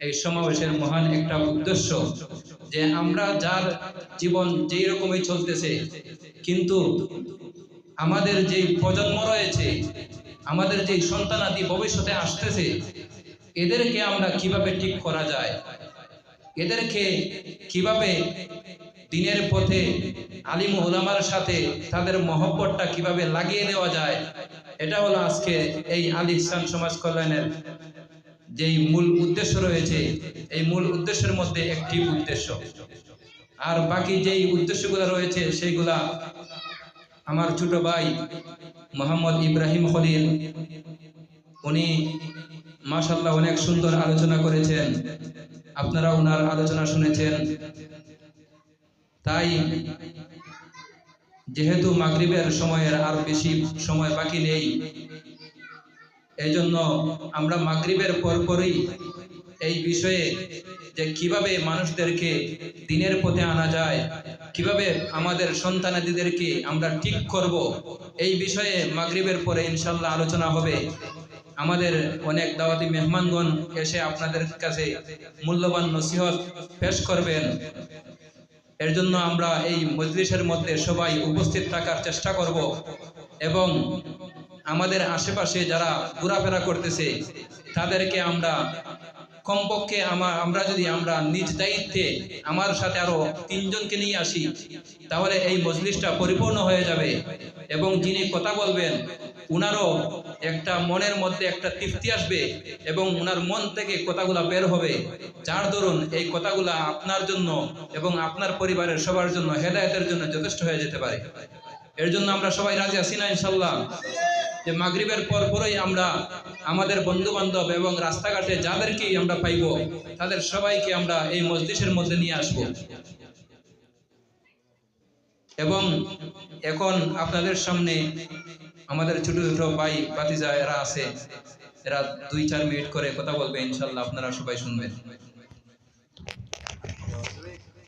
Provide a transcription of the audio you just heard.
এই সমাবেশের মহান একটা উদ্দেশ্য যে আমরা যার জীবন যেই রকমই চলতেছে, কিন্তু আমাদের যেই প্রজন্ম রয়েছে, আমাদের যেই সন্তানাদি ভবিষ্যতে আসতেছে, এদেরকে আমরা কিভাবে ঠিক করা যায়, এদেরকে কিভাবে দিনের পথে আলিম ওলামার সাথে তাদের মহব্বতটা কিভাবে লাগিয়ে দেওয়া যায়, এটা হলো আজকে এই আল ইহসান সমাজ কল্যাণের যেই মূল উদ্দেশ্য রয়েছে। এই মূল উদ্দেশ্যের মধ্যে একটি উদ্দেশ্য, আর বাকি যেই উদ্দেশ্যগুলো রয়েছে সেইগুলা আমার ছোট ভাই মোহাম্মদ ইব্রাহিম খলিল, উনি মাশাআল্লাহ অনেক সুন্দর আলোচনা করেছেন, আপনারা ওনার আলোচনা শুনেছেন। তাই যেহেতু মাগরিবের সময়ের আর বেশি সময় বাকি নেই, এই জন্য আমরা মাগরিবের পরপরই এই বিষয়ে যে কিভাবে মানুষদেরকে দিনের পথে আনা যায়, কিভাবে আমাদের সন্তানাদিদেরকে আমরা ঠিক করব, এই বিষয়ে মাগরিবের পরে ইনশাআল্লাহ আলোচনা হবে। আমাদের অনেক দাওয়াতি মেহমানগণ এসে আপনাদের কাছে মূল্যবান নসিহত পেশ করবেন। এর জন্য আমরা এই মজলিসের মধ্যে সবাই উপস্থিত থাকার চেষ্টা করব এবং আমাদের আশেপাশে যারা ঘোরাফেরা করতেছে তাদেরকে আমরা কমপক্ষে আমরা যদি আমরা নিজ দায়িত্বে আমার সাথে আরো 3 জনকে নিয়ে আসি, তাহলে এই মজলিসটা পরিপূর্ণ হয়ে যাবে এবং যিনি কথা বলবেন উনারও একটা মনের মধ্যে একটা তৃপ্তি আসবে এবং উনার মন থেকে কথাগুলা বের হবে, যার দরুন এই কথাগুলা আপনার জন্য এবং আপনার পরিবারের সবার জন্য হেদায়েতের জন্য যথেষ্ট হয়ে যেতে পারে। এর জন্য আমরা সবাই রাজি আছি না ইনশাআল্লাহ? যে মাগরিবের পরপরই আমরা আমাদের বন্ধু বান্ধব এবং রাস্তাঘাটে যাদেরকেই আমরা পাইব তাদের সবাইকে আমরা এই মজলিসের মধ্যে নিয়ে আসব। এবং এখন আপনাদের সামনে আমাদের ছোট ছোট ভাই ভাতিজা এরা আছে, এরা 2-4 মিনিট করে কথা বলবে ইনশাআল্লাহ, আপনারা সবাই শুনবেন।